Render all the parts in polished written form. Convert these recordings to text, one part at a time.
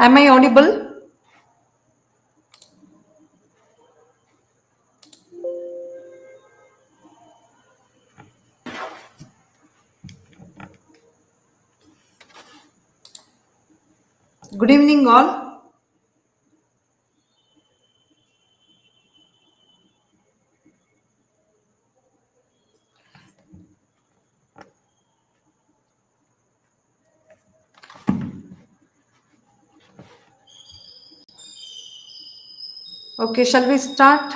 Am I audible? Good evening, all. Okay, shall we start?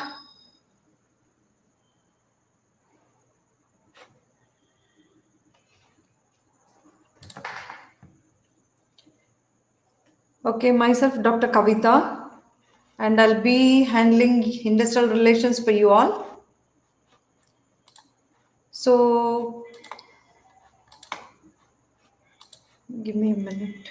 Okay, myself, Dr. Kavita, and I'll be handling industrial relations for you all. So, give me a minute.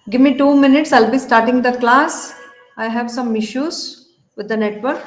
Give me 2 minutes. I'll be starting the class. I have some issues with the network.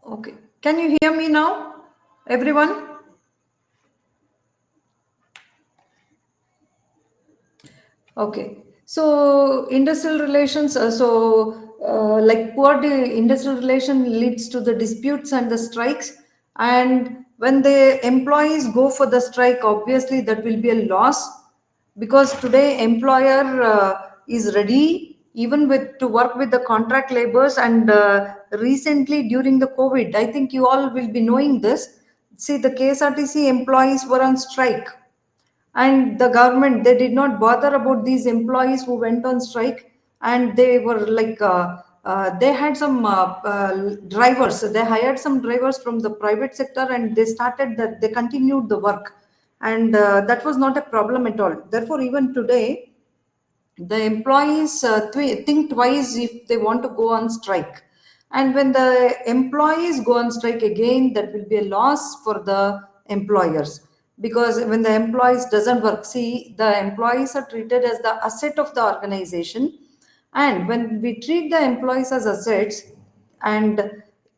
Okay. Can you hear me now, everyone? Okay. So industrial relations, like industrial relation leads to the disputes and the strikes. And when the employees go for the strike, obviously that will be a loss, because today employer is ready even with to work with the contract laborers. And recently during the COVID, I think you all will be knowing this. See, the KSRTC employees were on strike, and the government, they did not bother about these employees who went on strike. And they were like they had some drivers, they hired some drivers from the private sector, and they continued the work. And that was not a problem at all. Therefore, even today, the employees think twice if they want to go on strike. And when the employees go on strike again, that will be a loss for the employers, because when the employees doesn't work, see, the employees are treated as the asset of the organization. And when we treat the employees as assets, and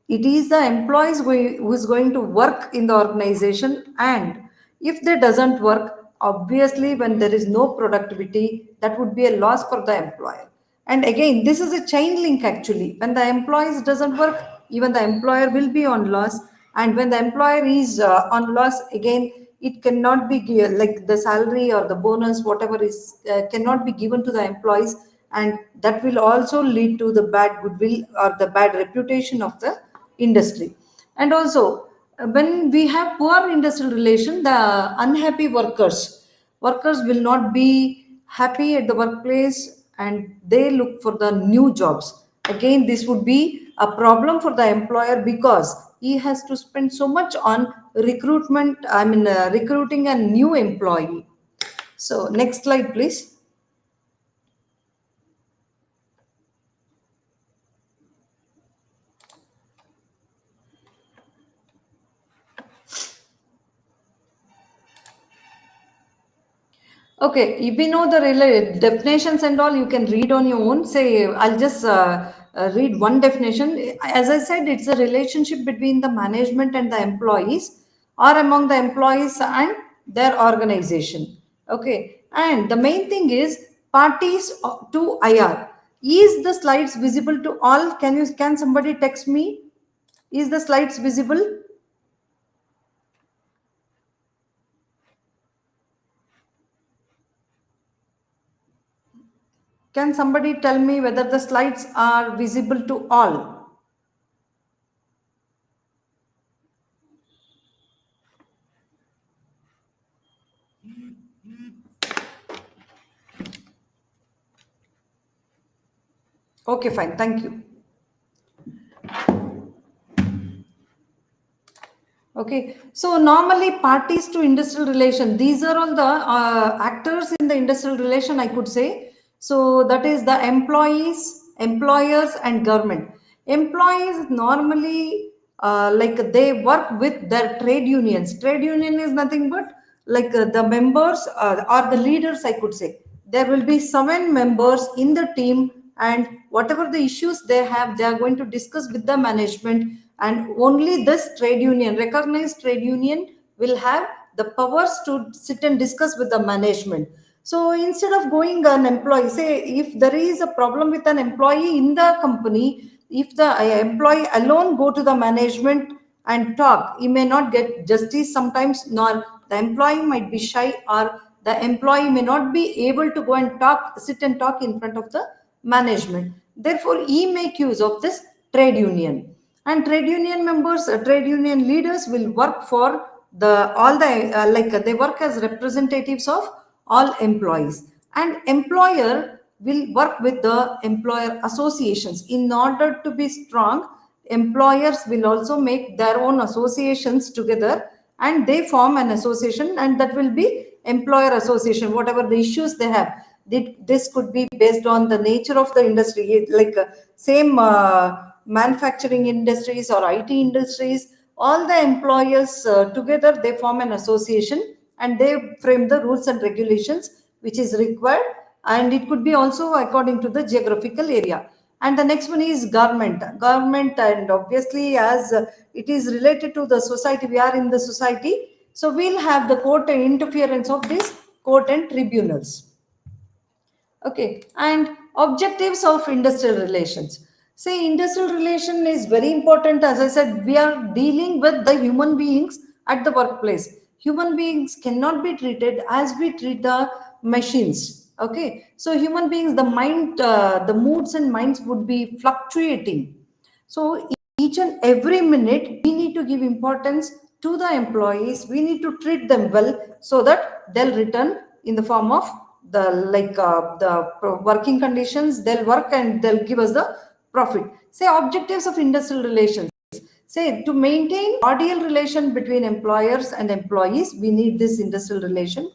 it is the employees who is going to work in the organization. And if they doesn't work, obviously when there is no productivity, that would be a loss for the employer. And again, this is a chain link actually. When the employees doesn't work, even the employer will be on loss. And when the employer is on loss, again, it cannot be like the salary or the bonus, whatever is cannot be given to the employees. And that will also lead to the bad goodwill or the bad reputation of the industry. And also, when we have poor industrial relation, the unhappy workers will not be happy at the workplace, and they look for the new jobs. Again, this would be a problem for the employer, because he has to spend so much on recruiting a new employee. So next slide, please. Okay, if we know the definitions and all, you can read on your own. Say, I'll just read one definition. As I said, it's a relationship between the management and the employees, or among the employees and their organization. Okay, and the main thing is parties to IR. Is the slides visible to all? Can somebody text me? Is the slides visible? Can somebody tell me whether the slides are visible to all? Okay, fine. Thank you. Okay, so normally parties to industrial relation, these are all the actors in the industrial relation, I could say. So that is the employees, employers, and government. Employees normally like they work with their trade unions. Trade union is nothing but like the members or the leaders, I could say. There will be 7 members in the team, and whatever the issues they have, they are going to discuss with the management. And only this trade union, recognized trade union, will have the powers to sit and discuss with the management. So instead of going an employee, say if there is a problem with an employee in the company, if the employee alone go to the management and talk, he may not get justice sometimes, nor the employee might be shy, or the employee may not be able to go and talk, sit and talk in front of the management. Therefore, he make use of this trade union. And trade union members, trade union leaders will work for the all the they work as representatives of all employees. And employer will work with the employer associations. In order to be strong, employers will also make their own associations together, and they form an association, and that will be employer association. Whatever the issues they have, this could be based on the nature of the industry, like same manufacturing industries or IT industries. All the employers together, they form an association, and they frame the rules and regulations which is required. And it could be also according to the geographical area. And the next one is government, and obviously as it is related to the society, we are in the society, so we'll have the court interference of this court and tribunals. Okay, and objectives of industrial relations. Say, industrial relation is very important. As I said, we are dealing with the human beings at the workplace. Human beings cannot be treated as we treat the machines. Okay, so human beings, the mind, the moods and minds would be fluctuating. So each and every minute, we need to give importance to the employees. We need to treat them well so that they'll return in the form of the working conditions. They'll work and they'll give us the profit. Say, objectives of industrial relations. Say, to maintain cordial relation between employers and employees, we need this industrial relation,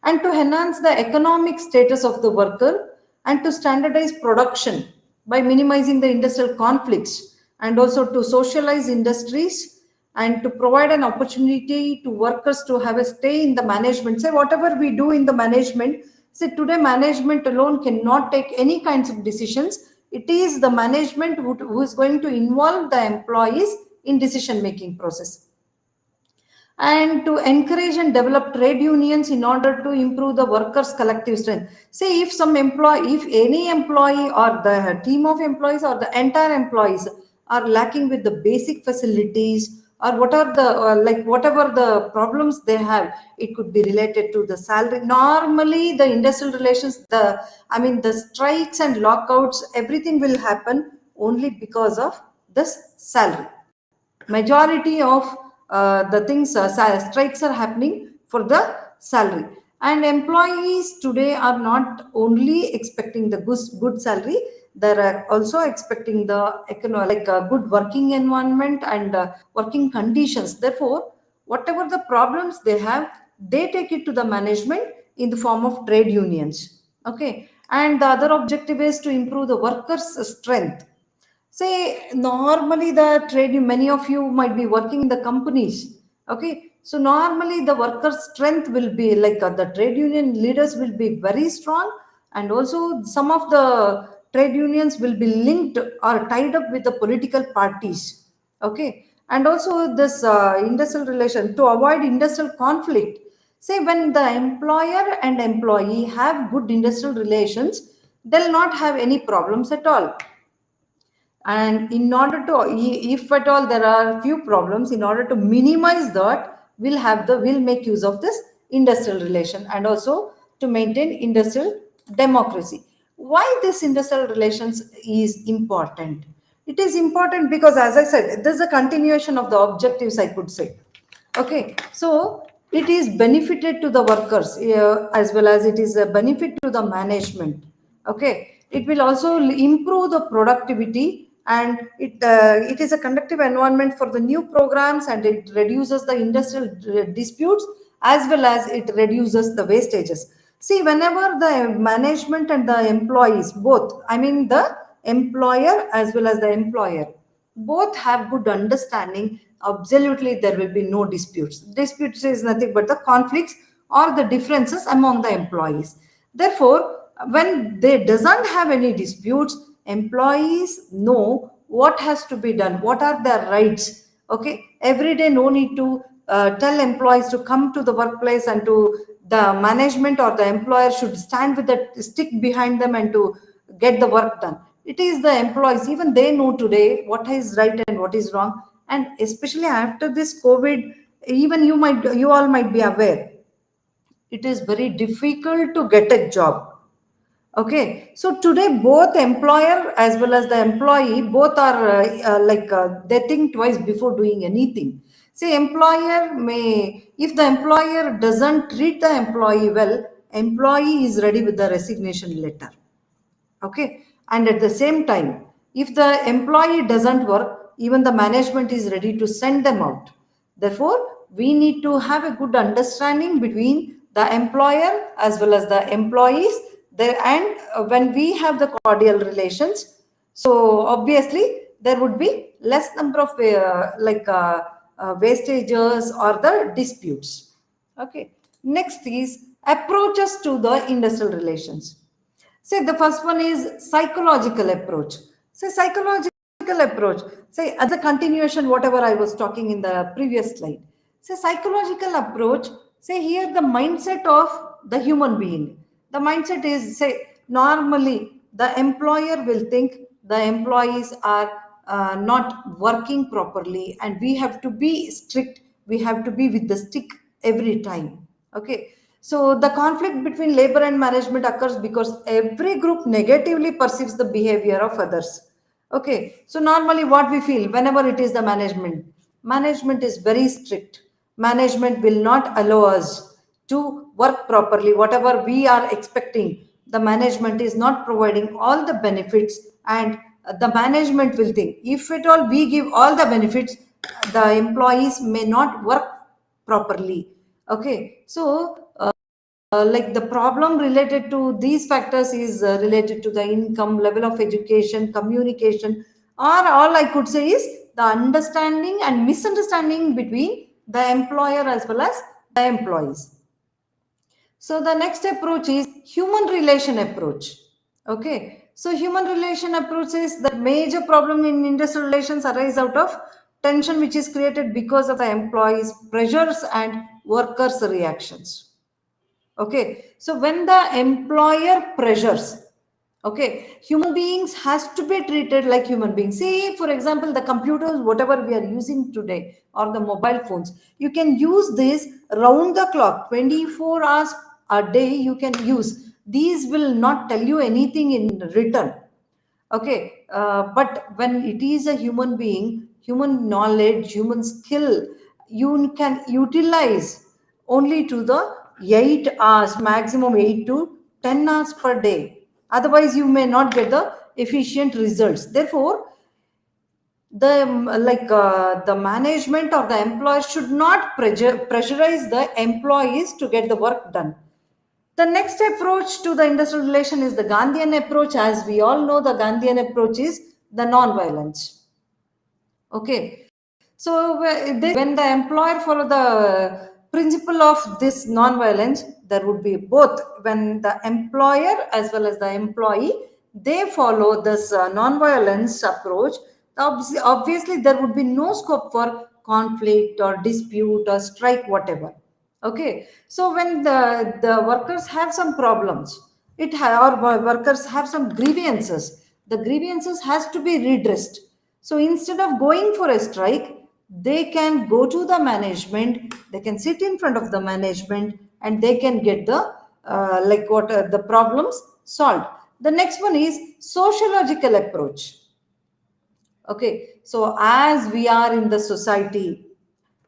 and to enhance the economic status of the worker, and to standardize production by minimizing the industrial conflicts, and also to socialize industries, and to provide an opportunity to workers to have a stay in the management. Say, whatever we do in the management, say today management alone cannot take any kinds of decisions. It is the management who is going to involve the employees in decision making process, and to encourage and develop trade unions in order to improve the workers collective strength. Say, if any employee or the team of employees or the entire employees are lacking with the basic facilities, or what are the whatever the problems they have, it could be related to the salary. Normally the industrial relations, the strikes and lockouts, everything will happen only because of this salary. Majority of the things, strikes are happening for the salary. And employees today are not only expecting the good salary, they are also expecting the good working environment and working conditions. Therefore, whatever the problems they have, they take it to the management in the form of trade unions. Okay, and the other objective is to improve the workers strength. Say, normally the trade, many of you might be working in the companies. Okay, so normally the workers' strength will be the trade union leaders will be very strong, and also some of the trade unions will be linked or tied up with the political parties. Okay, and also this industrial relation to avoid industrial conflict. Say, when the employer and employee have good industrial relations, they'll not have any problems at all. And in order to, if at all there are few problems, in order to minimize that, we'll make use of this industrial relation, and also to maintain industrial democracy. Why this industrial relations is important? It is important because, as I said, this is a continuation of the objectives, I could say. Okay, so it is benefited to the workers, as well as it is a benefit to the management. Okay, it will also improve the productivity, and it is a conducive environment for the new programs, and it reduces the industrial disputes, as well as it reduces the wastages. See, whenever the management and the employees both, I mean the employer as well as the employer, both have good understanding, absolutely there will be no disputes. Disputes is nothing but the conflicts or the differences among the employees. Therefore, when they doesn't have any disputes, employees know what has to be done, what are their rights. Okay, every day no need to tell employees to come to the workplace, and to the management or the employer should stand with a stick behind them and to get the work done. It is the employees, even they know today what is right and what is wrong. And especially after this COVID, even you all might be aware, it is very difficult to get a job. Okay, so today both employer as well as the employee, both are they think twice before doing anything. Say, employer may, if the employer doesn't treat the employee well, employee is ready with the resignation letter. Okay, and at the same time, if the employee doesn't work, even the management is ready to send them out. Therefore, we need to have a good understanding between the employer as well as the employees there. And when we have the cordial relations, so obviously there would be less number of wastages or the disputes. Okay, next is approaches to the industrial relations. Say, the first one is psychological approach. So psychological approach, say as a continuation, whatever I was talking in the previous slide. Say psychological approach, say here the mindset of the human being. The mindset is, say, normally the employer will think the employees are not working properly, and we have to be strict. We have to be with the stick every time. Okay. So the conflict between labor and management occurs because every group negatively perceives the behavior of others. Okay, so normally what we feel whenever it is the management is very strict. Management will not allow us to work properly. Whatever we are expecting, the management is not providing all the benefits, and the management will think if at all we give all the benefits, the employees may not work properly. Okay, so like the problem related to these factors is related to the income, level of education, communication, or all I could say is the understanding and misunderstanding between the employer as well as the employees. So the next approach is human relation approach. Okay. So human relation approach is the major problem in industrial relations arise out of tension which is created because of the employees' pressures and workers' reactions. Okay, so when the employer pressures, okay, human beings has to be treated like human beings. See, for example, the computers, whatever we are using today, or the mobile phones, you can use this round the clock, 24 hours a day you can use. These will not tell you anything in return. Okay, but when it is a human being, human knowledge, human skill, you can utilize only to the 8 hours, maximum 8 to 10 hours per day. Otherwise, you may not get the efficient results. Therefore, the management or the employer should not pressurize the employees to get the work done. The next approach to the industrial relation is the Gandhian approach. As we all know, the Gandhian approach is the non-violence. Okay. So when the employer follow the principle of this non-violence, there would be both. When the employer as well as the employee, they follow this non-violence approach, obviously there would be no scope for conflict or dispute or strike, whatever. Okay, so when the workers have some problems, or workers have some grievances, the grievances has to be redressed. So instead of going for a strike, they can go to the management, they can sit in front of the management, and they can get the the problems solved. The next one is sociological approach. Okay, so as we are in the society,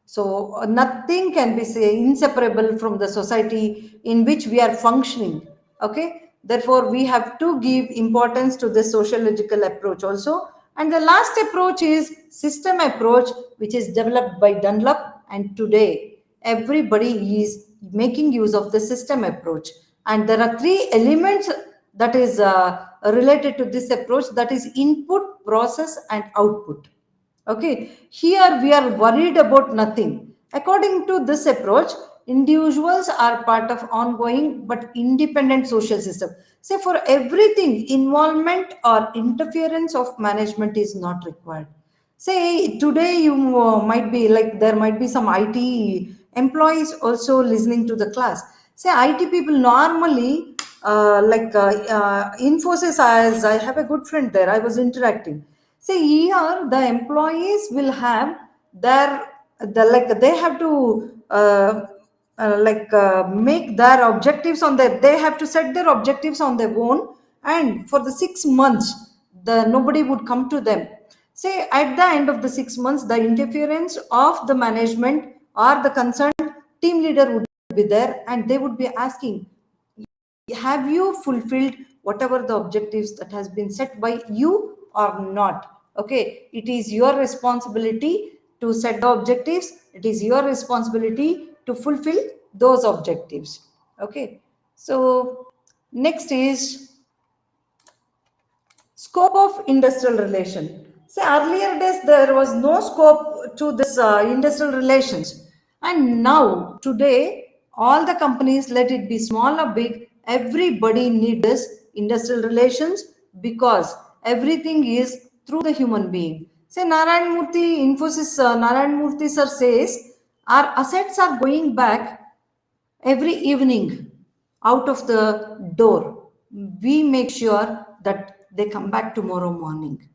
so nothing can be say inseparable from the society in which we are functioning. Okay, therefore we have to give importance to the sociological approach also. And the last approach is system approach, which is developed by Dunlop, and today everybody is making use of the system approach. And there are three elements that is related to this approach, that is input, process, and output. Okay, here we are worried about nothing. According to this approach, individuals are part of ongoing but independent social system. Say for everything, involvement or interference of management is not required. Say today you might be like there might be some IT employees also listening to the class. Say IT people normally Infosys, as I have a good friend there, I was interacting. See here the employees will have their they have to make their objectives on their, they have to set their objectives on their own, and for the 6 months the nobody would come to them. Say at the end of the 6 months, the interference of the management or the concerned team leader would be there, and they would be asking, have you fulfilled whatever the objectives that has been set by you or not? Okay, it is your responsibility to set the objectives, it is your responsibility to fulfill those objectives. Okay, so next is scope of industrial relation. Say earlier days there was no scope to this industrial relations, and now today all the companies, let it be small or big, everybody need this industrial relations, because everything is through the human being. Say Narayan Murthy, Infosys, Narayan Murthy sir says, our assets are going back every evening out of the door. We make sure that they come back tomorrow morning.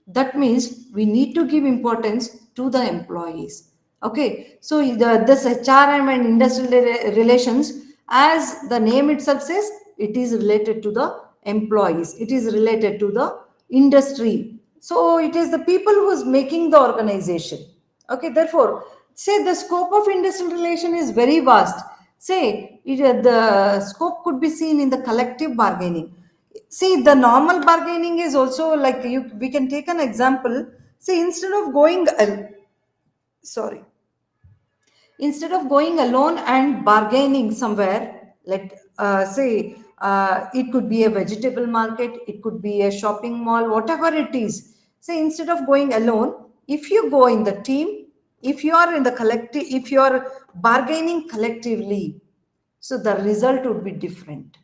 That means we need to give importance to the employees. Okay, so this HRM and industrial relations, as the name itself says, it is related to the employees, it is related to the industry. So it is the people who is making the organization. Okay, therefore, say the scope of industrial relation is very vast. Say the scope could be seen in the collective bargaining. See, the normal bargaining is also like we can take an example. See, sorry, instead of going alone and bargaining somewhere, say it could be a vegetable market, it could be a shopping mall, whatever it is. Say, instead of going alone, if you go in the team, if you are in the collective, if you are bargaining collectively, so the result would be different.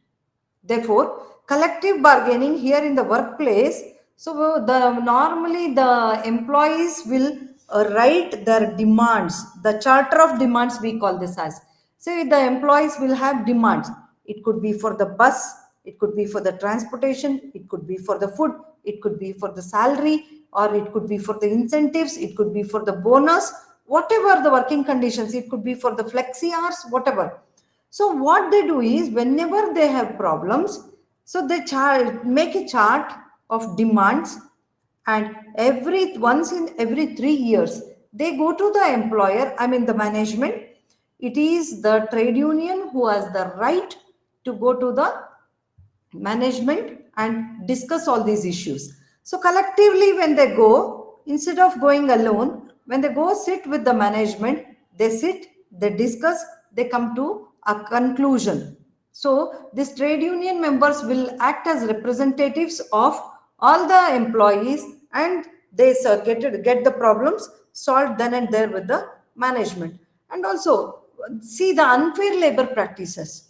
Therefore, collective bargaining here in the workplace, so normally the employees will write their demands, the charter of demands we call this as. Say the employees will have demands. It could be for the bus, it could be for the transportation, it could be for the food, it could be for the salary, or it could be for the incentives, it could be for the bonus, whatever the working conditions, it could be for the flexi hours, whatever. So what they do is, whenever they have problems, so they make a chart of demands, and once in every 3 years they go to the employer, I mean the management. It is the trade union who has the right to go to the management and discuss all these issues. So collectively, when they go, instead of going alone, when they go sit with the management, they sit, they discuss, they come to a conclusion. So these trade union members will act as representatives of all the employees, and they get the problems solved then and there with the management. And also see the unfair labor practices.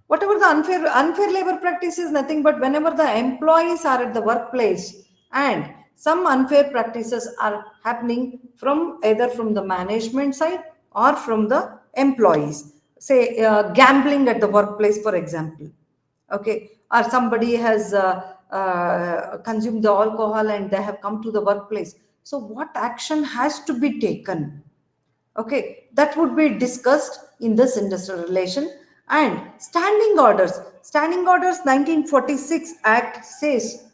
Whatever the unfair labor practice is nothing but whenever the employees are at the workplace and some unfair practices are happening from either from the management side or from the employees. Say gambling at the workplace, for example. Okay, or somebody has consumed the alcohol and they have come to the workplace, so what action has to be taken? Okay, that would be discussed in this industrial relation. And standing orders 1946 Act says,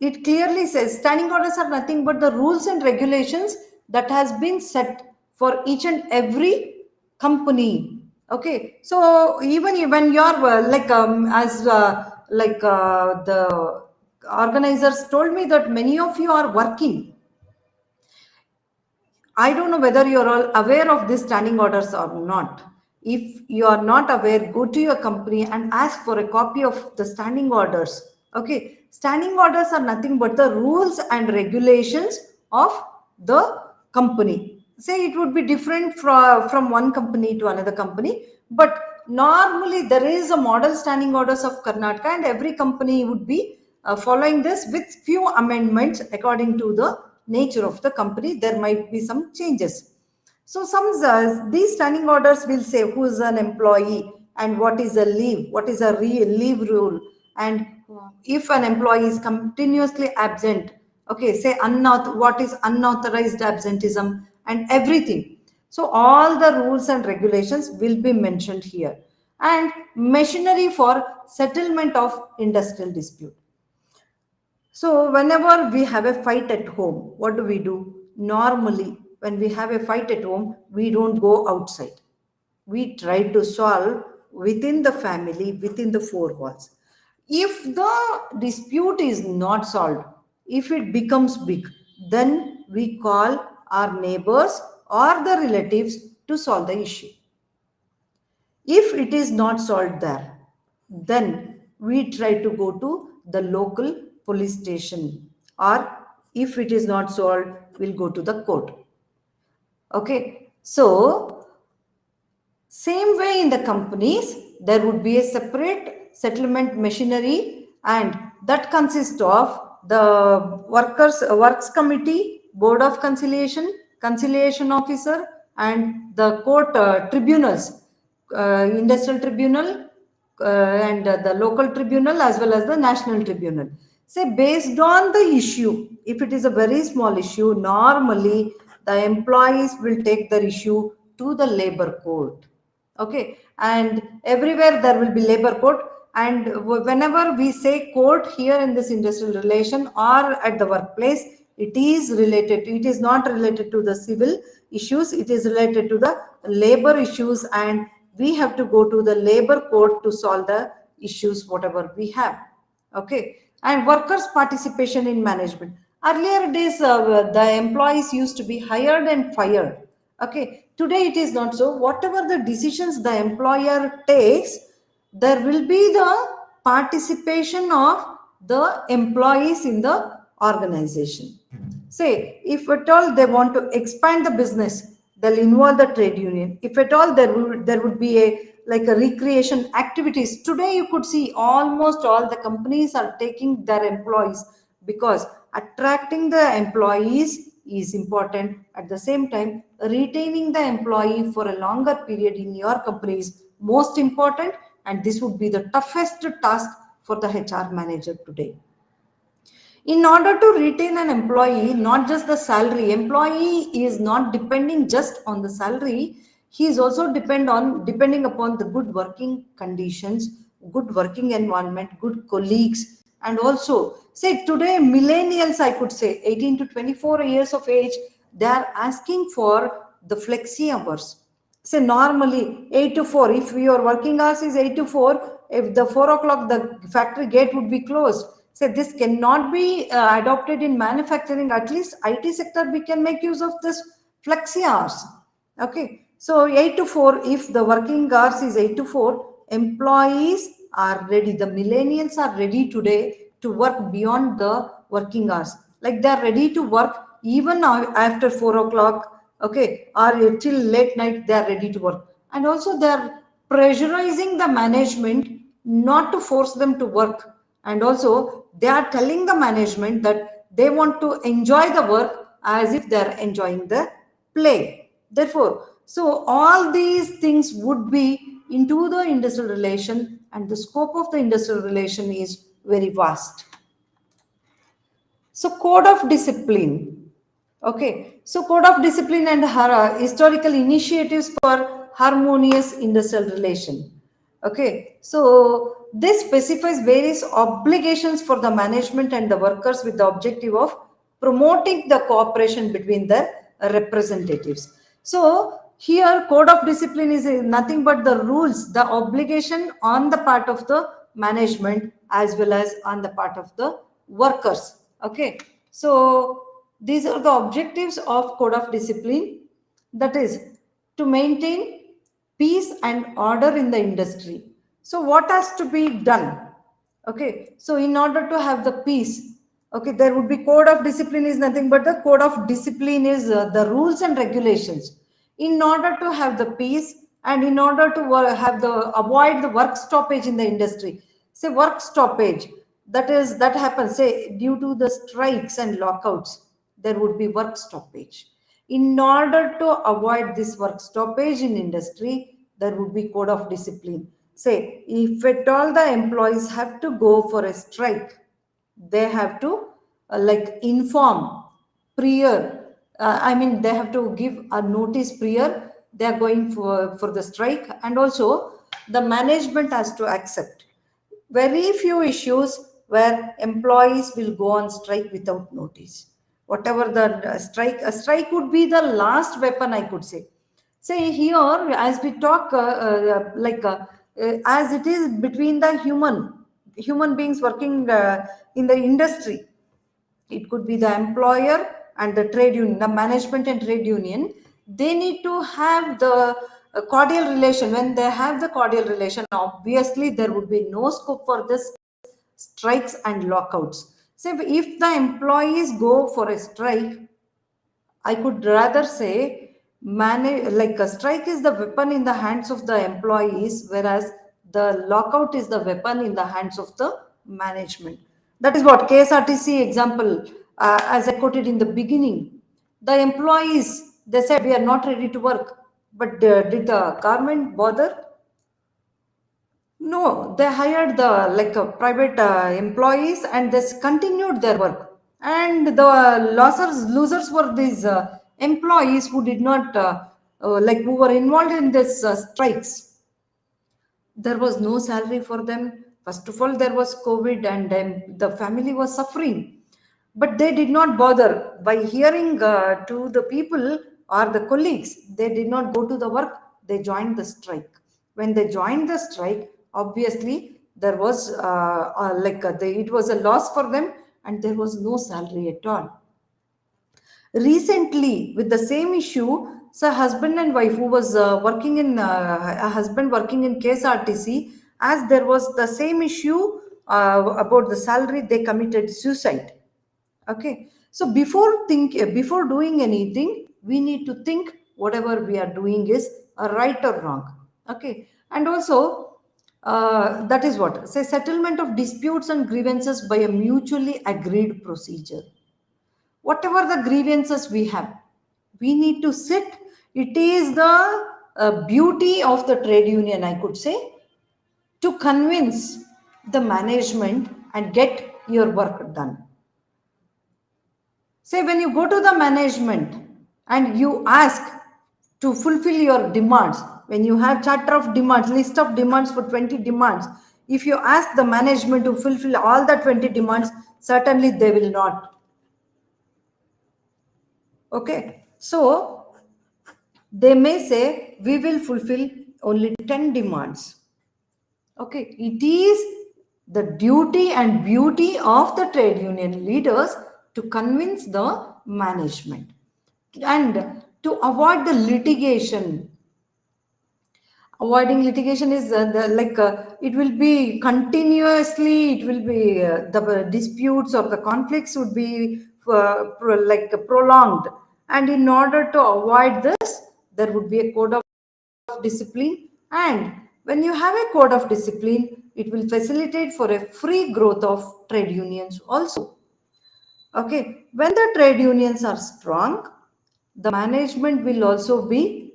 it clearly says standing orders are nothing but the rules and regulations that has been set for each and every company. Okay, so even when you're the organizers told me that many of you are working. I don't know whether you're all aware of these standing orders or not. If you are not aware, go to your company and ask for a copy of the standing orders. Okay, standing orders are nothing but the rules and regulations of the company. Say it would be different from one company to another company, but normally there is a model standing orders of Karnataka, and every company would be following this with few amendments according to the nature of the company. There might be some changes. So these standing orders will say who is an employee and what is a leave, what is a leave rule, and if an employee is continuously absent, okay, say what is unauthorized absenteeism and everything. So all the rules and regulations will be mentioned here. And machinery for settlement of industrial dispute. So whenever we have a fight at home, what do we do? Normally, when we have a fight at home, we don't go outside. We try to solve within the family, within the four walls. If the dispute is not solved, if it becomes big, then we call our neighbors or the relatives to solve the issue. If it is not solved there, then we try to go to the local police station, or if it is not solved, we'll go to the court. Okay, so same way in the companies, there would be a separate settlement machinery, and that consists of the works committee, board of conciliation, conciliation officer, and the court tribunals, industrial tribunal, and the local tribunal as well as the national tribunal. Say based on the issue, if it is a very small issue, normally the employees will take their issue to the labor court. Okay, and everywhere there will be labor court, and whenever we say court here in this industrial relation or at the workplace, it is related, it is not related to the civil issues, it is related to the labor issues, and we have to go to the labor court to solve the issues whatever we have. Okay, and workers participation in management. Earlier days the employees used to be hired and fired. Okay, today it is not so. Whatever the decisions the employer takes, there will be the participation of the employees in the organization. Say if at all they want to expand the business, they'll involve the trade union. If at all there would be a like a recreation activities, today you could see almost all the companies are taking their employees, because attracting the employees is important. At the same time, retaining the employee for a longer period in your company is most important, and this would be the toughest task for the HR manager today. In order to retain an employee, not just the salary, employee is not depending just on the salary, he is also depending upon the good working conditions, good working environment, good colleagues, and also say today millennials, I could say 18 to 24 years of age, they are asking for the flexi hours. Say normally 8 to 4, if your working hours is 8 to 4, if the 4 o'clock the factory gate would be closed. Say this cannot be adopted in manufacturing. At least IT sector we can make use of this flexi hours. Okay, so 8 to 4, if the working hours is 8 to 4, employees are ready, the millennials are ready today to work beyond the working hours. Like they are ready to work even after 4 o'clock, okay, or till late night they are ready to work. And also they are pressurizing the management not to force them to work, and also they are telling the management that they want to enjoy the work as if they are enjoying the play. Therefore, so all these things would be into the industrial relation, and the scope of the industrial relation is very vast. So code of discipline. Okay, so code of discipline and historical initiatives for harmonious industrial relation. Okay, so this specifies various obligations for the management and the workers with the objective of promoting the cooperation between the representatives. So here code of discipline is nothing but the rules, the obligation on the part of the management as well as on the part of the workers. Okay, so these are the objectives of code of discipline, that is to maintain peace and order in the industry. So what has to be done? Okay, so in order to have the peace, okay, there would be code of discipline is nothing but the code of discipline is the rules and regulations. In order to have the peace and in order to have the avoid the work stoppage in the industry, say work stoppage, that happens say due to the strikes and lockouts, there would be work stoppage. In order to avoid this work stoppage in industry, there would be code of discipline. Say if at all the employees have to go for a strike, they have to like inform prior, I mean they have to give a notice prior they are going for the strike, and also the management has to accept. Very few issues where employees will go on strike without notice. Whatever the strike, a strike would be the last weapon, I could say. Say here, as we talk, as it is between the human beings working in the industry, it could be the employer and the trade union, the management and trade union. They need to have the cordial relation. When they have the cordial relation, obviously there would be no scope for this strikes and lockouts. So if the employees go for a strike, I could rather say like a strike is the weapon in the hands of the employees, whereas the lockout is the weapon in the hands of the management. That is what KSRTC example, as I quoted in the beginning. The employees, they said, we are not ready to work. But did the government bother? No, they hired the private employees and they continued their work. And the losers were these employees who did not who were involved in this strikes. There was no salary for them. First of all, there was COVID, and the family was suffering, but they did not bother. By hearing to the people or the colleagues, they did not go to the work. They joined the strike. When they joined the strike, obviously there was it was a loss for them, and there was no salary at all. Recently, with the same issue, so husband and wife who was working in a husband working in KSRTC, as there was the same issue about the salary, they committed suicide. Okay, so before doing anything, we need to think whatever we are doing is right or wrong. Okay, and also that is what say settlement of disputes and grievances by a mutually agreed procedure. Whatever the grievances we have, we need to sit. It is the beauty of the trade union, I could say, to convince the management and get your work done. Say when you go to the management and you ask to fulfill your demands, when you have charter of demands, list of demands for 20 demands, if you ask the management to fulfill all the 20 demands, certainly they will not. Okay, so they may say we will fulfill only 10 demands. Okay, it is the duty and beauty of the trade union leaders to convince the management and to avoid the litigation. Avoiding litigation is it will be continuously, it will be the disputes or the conflicts would be prolonged, and in order to avoid this, there would be a code of discipline. And when you have a code of discipline, it will facilitate for a free growth of trade unions also. Okay, when the trade unions are strong, the management will also be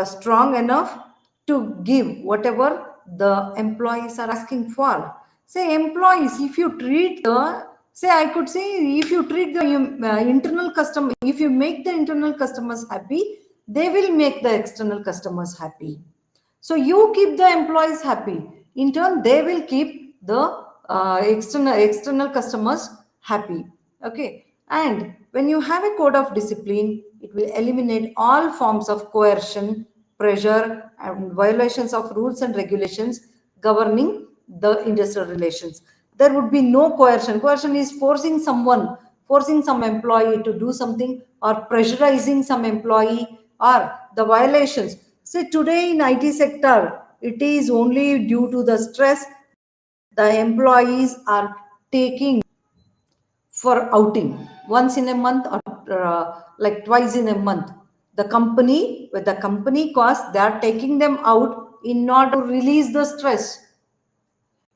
strong enough to give whatever the employees are asking for. Say employees, if you treat the, say I could say, if you treat the internal customer, if you make the internal customers happy, they will make the external customers happy. So you keep the employees happy. In turn, they will keep the external customers happy. Okay. And when you have a code of discipline, it will eliminate all forms of coercion, pressure, and violations of rules and regulations governing the industrial relations. There would be no coercion. Coercion is forcing someone, forcing some employee to do something, or pressurizing some employee, or the violations. See, today in IT sector, it is only due to the stress the employees are taking for outing once in a month, or twice in a month. The company, with the company cost, they are taking them out in order to release the stress.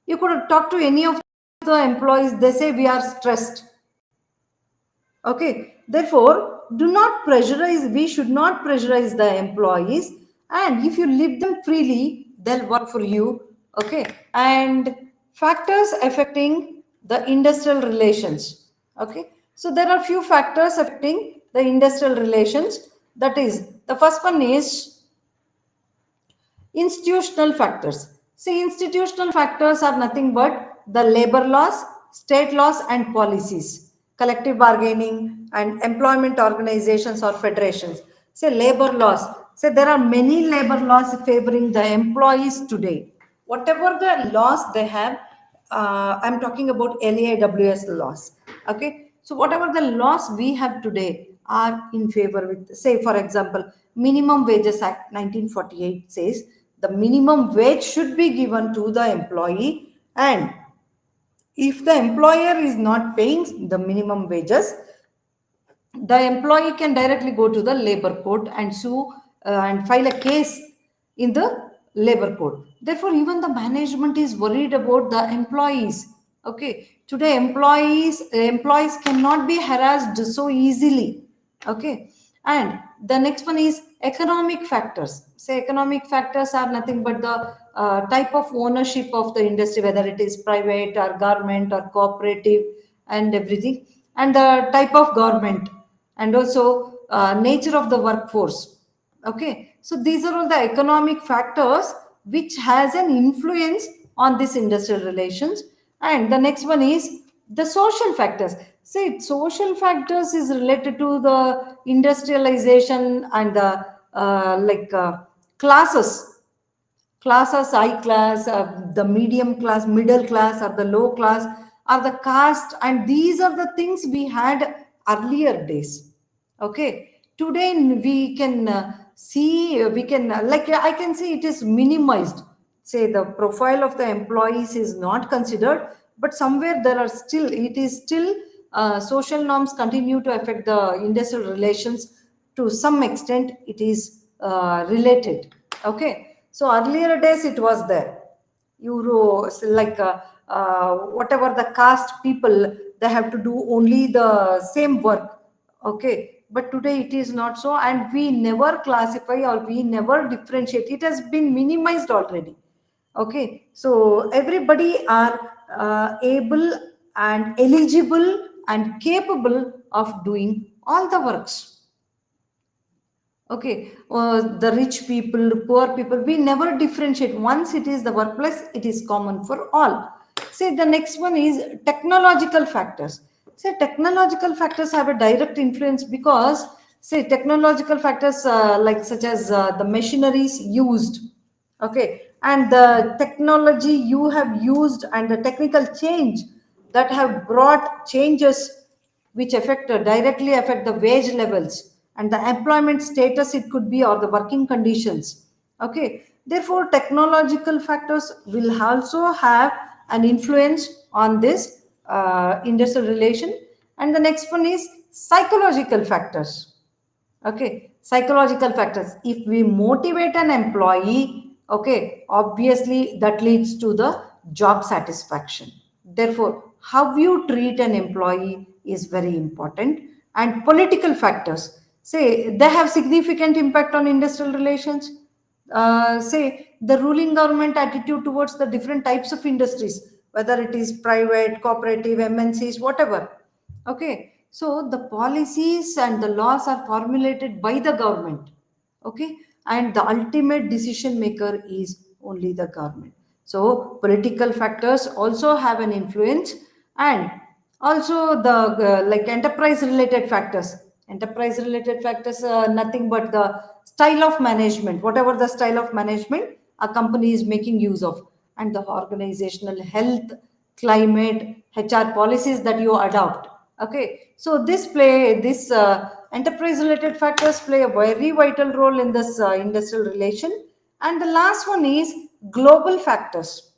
You could talk to any of the employees, they say we are stressed. Okay, therefore, do not pressurize, we should not pressurize the employees, and if you leave them freely, they'll work for you. Okay, and factors affecting the industrial relations. Okay, so there are few factors affecting the industrial relations. That is, the first one is institutional factors. See, institutional factors are nothing but the labor laws, state laws, and policies, collective bargaining, and employment organizations or federations. Say, labor laws. Say, there are many labor laws favoring the employees today. Whatever the laws they have, I'm talking about LAWS laws. Okay, so whatever the laws we have today are in favor with, say, for example, Minimum Wages Act 1948 says the minimum wage should be given to the employee, and if the employer is not paying the minimum wages, the employee can directly go to the labor court and sue and file a case in the labor court. Therefore, even the management is worried about the employees. Okay, today employees cannot be harassed so easily. Okay, and the next one is economic factors. Say economic factors are nothing but the type of ownership of the industry, whether it is private or government or cooperative and everything, and the type of government, and also nature of the workforce. Okay, so these are all the economic factors which has an influence on this industrial relations. And the next one is the social factors. See, social factors is related to the industrialization and the classes. Classes, high class, the medium class, middle class, or the low class, or the caste, and these are the things we had earlier days. Okay, today we can see, we can like I can see it is minimized. Say the profile of the employees is not considered, but somewhere there are still, it is still social norms continue to affect the industrial relations. To some extent it is related. Okay, so earlier days it was there. Euro, whatever the caste people, they have to do only the same work. Okay, but today it is not so, and we never classify or we never differentiate. It has been minimized already. Okay, so everybody are able and eligible and capable of doing all the works. Okay, the rich people, poor people, we never differentiate. Once it is the workplace, it is common for all. Say the next one is technological factors. Say technological factors have a direct influence because, say, technological factors like such as the machineries used. Okay, and the technology you have used and the technical change that have brought changes which directly affect the wage levels and the employment status, it could be, or the working conditions. Okay, therefore technological factors will also have an influence on this industrial relation. And the next one is psychological factors. Okay, psychological factors, if we motivate an employee, okay, obviously that leads to the job satisfaction. Therefore how you treat an employee is very important. And political factors, say, they have significant impact on industrial relations. Say the ruling government attitude towards the different types of industries, whether it is private, cooperative, MNCs, whatever. Okay, so the policies and the laws are formulated by the government. Okay, and the ultimate decision maker is only the government. So political factors also have an influence. And also the enterprise related factors. Enterprise related factors are nothing but the style of management, whatever the style of management a company is making use of, and the organizational health, climate, HR policies that you adopt. Okay, so this enterprise related factors play a very vital role in this industrial relation. And the last one is global factors.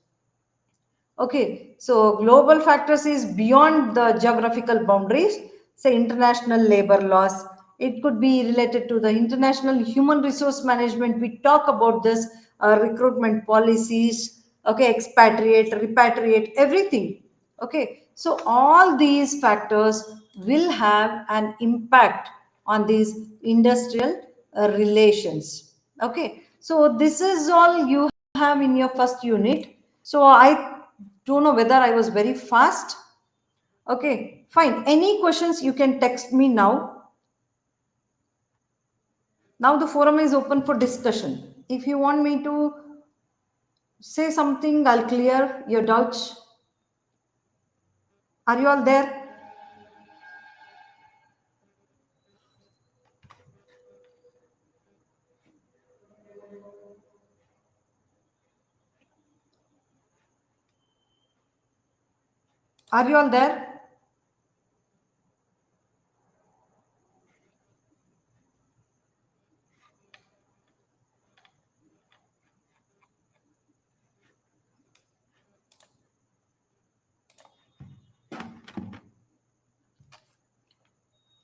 Okay, so global factors is beyond the geographical boundaries. Say international labor laws. It could be related to the international human resource management. We talk about this recruitment policies. Okay, expatriate, repatriate, everything. Okay, so all these factors will have an impact on these industrial relations. Okay, so this is all you have in your first unit. So I don't know whether I was very fast. Okay, fine. Any questions you can text me now. Now the forum is open for discussion. If you want me to say something, I'll clear your doubts. Are you all there? Are you all there?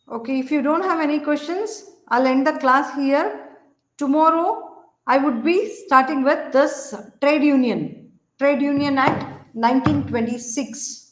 Okay, if you don't have any questions, I'll end the class here. Tomorrow, I would be starting with this Trade Union Act 1926.